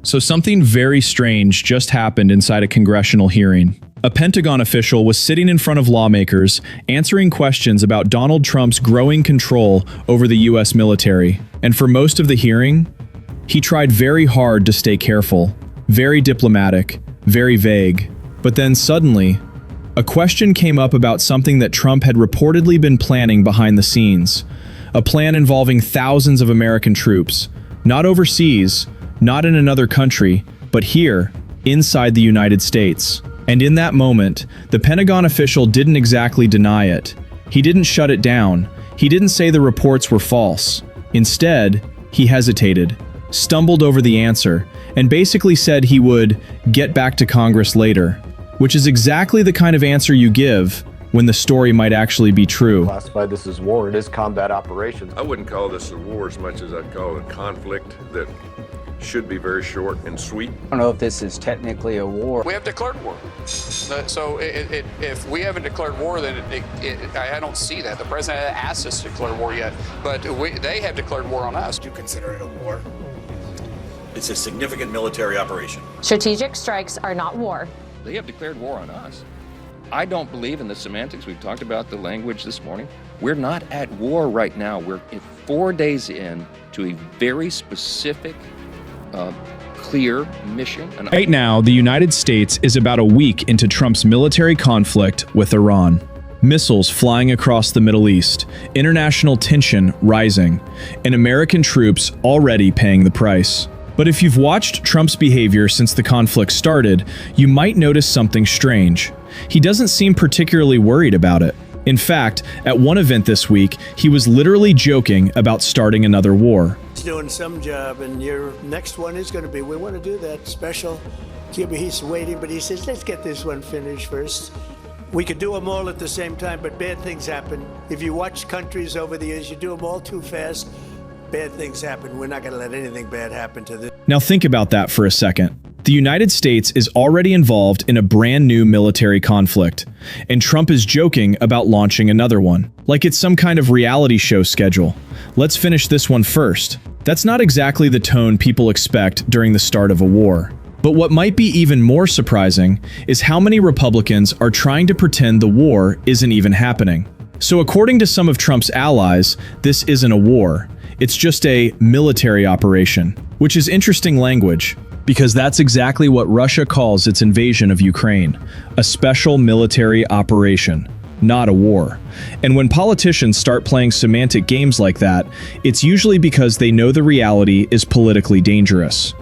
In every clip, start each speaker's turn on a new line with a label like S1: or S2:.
S1: So something very strange just happened inside a congressional hearing. A Pentagon official was sitting in front of lawmakers, answering questions about Donald Trump's growing control over the US military. And for most of the hearing, he tried very hard to stay careful, very diplomatic, very vague. But then suddenly, a question came up about something that Trump had reportedly been planning behind the scenes. A plan involving thousands of American troops, not overseas, not in another country, but here, inside the United States. And in that moment, the Pentagon official didn't exactly deny it. He didn't shut it down. He didn't say the reports were false. Instead, he hesitated, stumbled over the answer, and basically said he would get back to Congress later, which is exactly the kind of answer you give when the story might actually be true.
S2: Classify this as war. It is combat operations.
S3: I wouldn't call this a war as much as I'd call it a conflict that should be very short and sweet.
S4: I don't know if this is technically a war.
S5: We have declared war. So if we haven't declared war, then I don't see that. The president hasn't asked us to declare war yet, but they have declared war on us.
S6: Do you consider it a war? It's a significant military operation.
S7: Strategic strikes are not war.
S8: They have declared war on us. I don't believe in the semantics. We've talked about the language this morning. We're not at war right now. We're 4 days in to a very specific clear mission.
S1: Right now, the United States is about a week into Trump's military conflict with Iran. Missiles flying across the Middle East, international tension rising, and American troops already paying the price. But if you've watched Trump's behavior since the conflict started, you might notice something strange. He doesn't seem particularly worried about it. In fact, at one event this week, he was literally joking about starting another war.
S9: He's doing some job, and your next one is going to be, we want to do that special. He's waiting, but he says, let's get this one finished first. We could do them all at the same time, but bad things happen. If you watch countries over the years, you do them all too fast, bad things happen. We're not going to let anything bad happen to this.
S1: Now think about that for a second. The United States is already involved in a brand new military conflict, and Trump is joking about launching another one, like it's some kind of reality show schedule. Let's finish this one first. That's not exactly the tone people expect during the start of a war. But what might be even more surprising is how many Republicans are trying to pretend the war isn't even happening. So according to some of Trump's allies, this isn't a war. It's just a military operation, which is interesting language, because that's exactly what Russia calls its invasion of Ukraine, a special military operation, not a war. And when politicians start playing semantic games like that, it's usually because they know the reality is politically dangerous.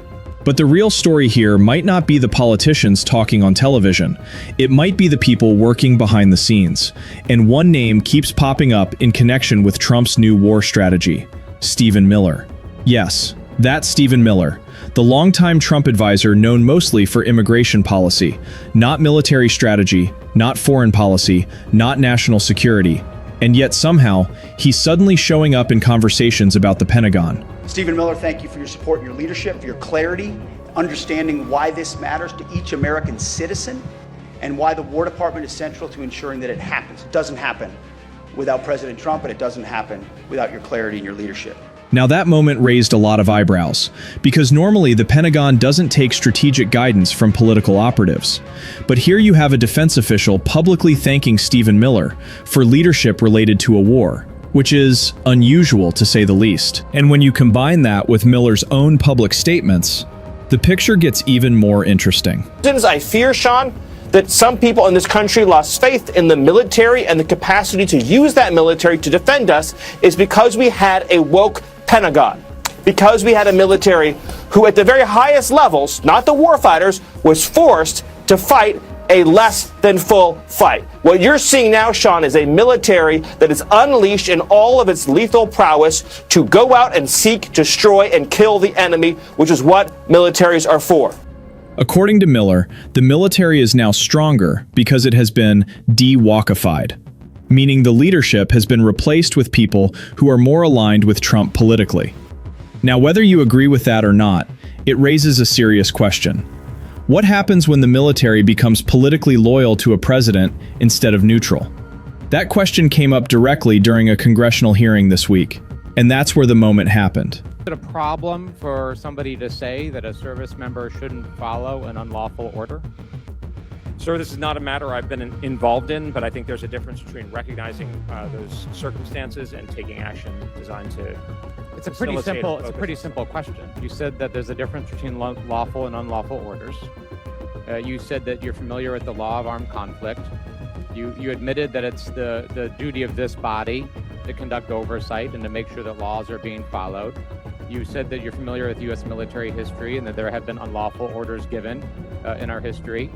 S1: But the real story here might not be the politicians talking on television. It might be the people working behind the scenes. And one name keeps popping up in connection with Trump's new war strategy: Stephen Miller. Yes, that's Stephen Miller, the longtime Trump advisor known mostly for immigration policy, not military strategy, not foreign policy, not national security. And yet somehow, he's suddenly showing up in conversations about the Pentagon.
S10: Stephen Miller, thank you for your support, your leadership, for your clarity, understanding why this matters to each American citizen, and why the War Department is central to ensuring that it happens. It doesn't happen without President Trump, and it doesn't happen without your clarity and your leadership.
S1: Now that moment raised a lot of eyebrows, because normally the Pentagon doesn't take strategic guidance from political operatives. But here you have a defense official publicly thanking Stephen Miller for leadership related to a war, which is unusual to say the least. And when you combine that with Miller's own public statements, the picture gets even more interesting.
S11: I fear, Sean, that some people in this country lost faith in the military and the capacity to use that military to defend us is because we had a woke Pentagon, because we had a military who at the very highest levels, not the warfighters, was forced to fight a less than full fight. What you're seeing now, Sean, is a military that is unleashed in all of its lethal prowess to go out and seek, destroy, and kill the enemy, which is what militaries are for.
S1: According to Miller, the military is now stronger because it has been de-walkified, meaning the leadership has been replaced with people who are more aligned with Trump politically. Now, whether you agree with that or not, it raises a serious question. What happens when the military becomes politically loyal to a president instead of neutral? That question came up directly during a congressional hearing this week, and that's where the moment happened.
S12: it a problem for somebody to say that a service member shouldn't follow an unlawful order?
S13: Sir, this is not a matter I've been involved in, but I think there's a difference between recognizing those circumstances and taking action designed to.
S12: It's a pretty simple question. You said that there's a difference between lawful and unlawful orders. You said that you're familiar with the law of armed conflict. You admitted that it's the duty of this body to conduct oversight and to make sure that laws are being followed. You said that you're familiar with U.S. military history and that there have been unlawful orders given in our history.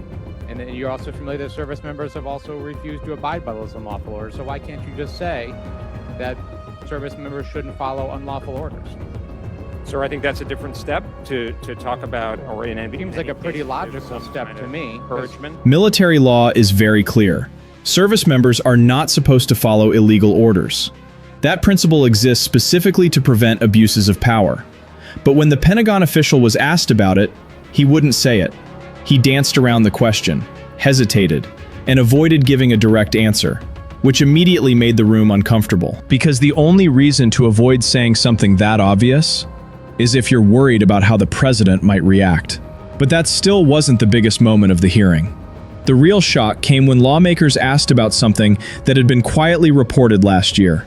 S12: And then you're also familiar that service members have also refused to abide by those unlawful orders. So why can't you just say that service members shouldn't follow unlawful orders?
S13: Sir, I think that's a different step to talk about, or in any
S12: seems like a pretty logical step to me.
S13: Encouragement.
S1: Military law is very clear. Service members are not supposed to follow illegal orders. That principle exists specifically to prevent abuses of power. But when the Pentagon official was asked about it, he wouldn't say it. He danced around the question, hesitated, and avoided giving a direct answer, which immediately made the room uncomfortable. Because the only reason to avoid saying something that obvious is if you're worried about how the president might react. But that still wasn't the biggest moment of the hearing. The real shock came when lawmakers asked about something that had been quietly reported last year.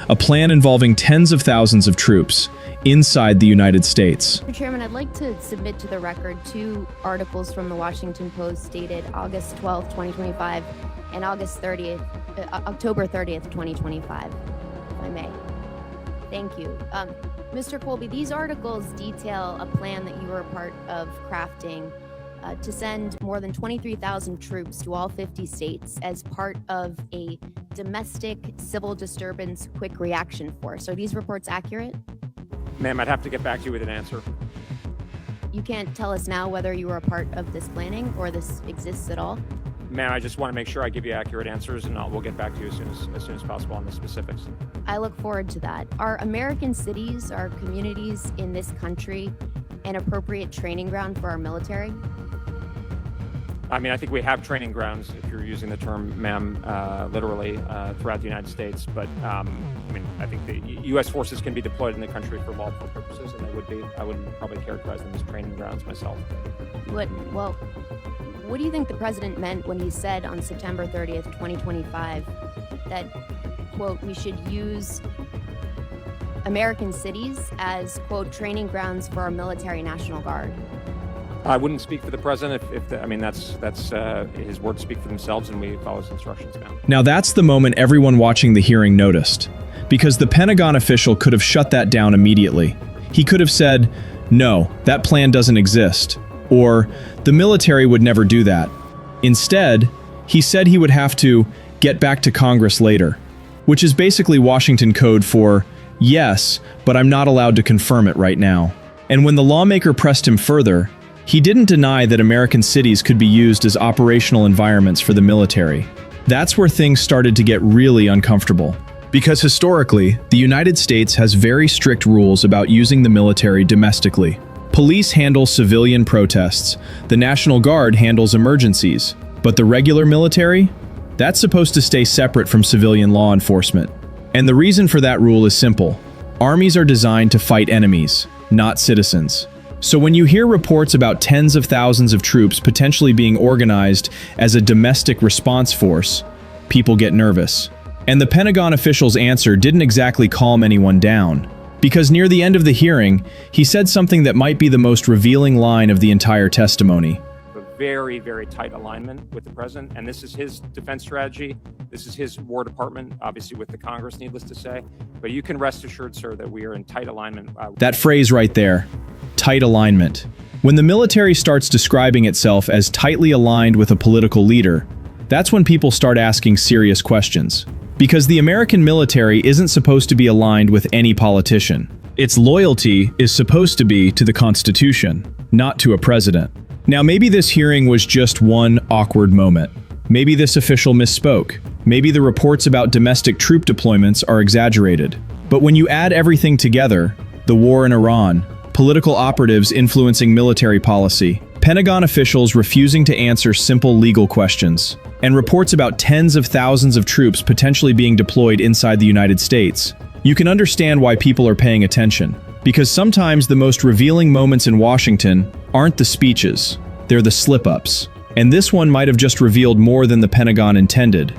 S1: A plan involving tens of thousands of troops inside the United States.
S14: Mr. Chairman, I'd like to submit to the record 2 articles from the Washington Post dated August 12th, 2025 and October 30th, 2025, if I may. Thank you. Mr. Colby, these articles detail a plan that you were a part of crafting to send more than 23,000 troops to all 50 states as part of a domestic civil disturbance quick reaction force. Are these reports accurate?
S13: Ma'am, I'd have to get back to you with an answer.
S14: You can't tell us now whether you were a part of this planning or this exists at all?
S13: Ma'am, I just want to make sure I give you accurate answers, and we'll get back to you as soon as possible on the specifics.
S14: I look forward to that. Are American cities, our communities in this country, an appropriate training ground for our military?
S13: I mean, I think we have training grounds, if you're using the term, ma'am, literally, throughout the United States. But, I mean, I think the U.S. forces can be deployed in the country for multiple purposes, and they would be. I wouldn't probably characterize them as training grounds myself.
S14: Well, what do you think the president meant when he said on September 30th, 2025, that, quote, we should use American cities as, quote, training grounds for our military National Guard?
S13: I wouldn't speak for the president. I mean, that's his words speak for themselves, and we follow his instructions now.
S1: Now that's the moment everyone watching the hearing noticed, because the Pentagon official could have shut that down immediately. He could have said, no, that plan doesn't exist, or the military would never do that. Instead, he said he would have to get back to Congress later, which is basically Washington code for, yes, but I'm not allowed to confirm it right now. And when the lawmaker pressed him further, he didn't deny that American cities could be used as operational environments for the military. That's where things started to get really uncomfortable. Because historically, the United States has very strict rules about using the military domestically. Police handle civilian protests, the National Guard handles emergencies, but the regular military? That's supposed to stay separate from civilian law enforcement. And the reason for that rule is simple. Armies are designed to fight enemies, not citizens. So when you hear reports about tens of thousands of troops potentially being organized as a domestic response force, people get nervous. And the Pentagon official's answer didn't exactly calm anyone down, because near the end of the hearing, he said something that might be the most revealing line of the entire testimony.
S13: A very, very tight alignment with the president, and this is his defense strategy. This is his War Department, obviously with the Congress, needless to say. But you can rest assured, sir, that we are in tight alignment.
S1: That phrase right there. Tight alignment. When the military starts describing itself as tightly aligned with a political leader, that's when people start asking serious questions. Because the American military isn't supposed to be aligned with any politician. Its loyalty is supposed to be to the Constitution, not to a president. Now maybe this hearing was just one awkward moment. Maybe this official misspoke. Maybe the reports about domestic troop deployments are exaggerated. But when you add everything together, the war in Iran, political operatives influencing military policy, Pentagon officials refusing to answer simple legal questions, and reports about tens of thousands of troops potentially being deployed inside the United States, you can understand why people are paying attention. Because sometimes the most revealing moments in Washington aren't the speeches, they're the slip-ups. And this one might have just revealed more than the Pentagon intended.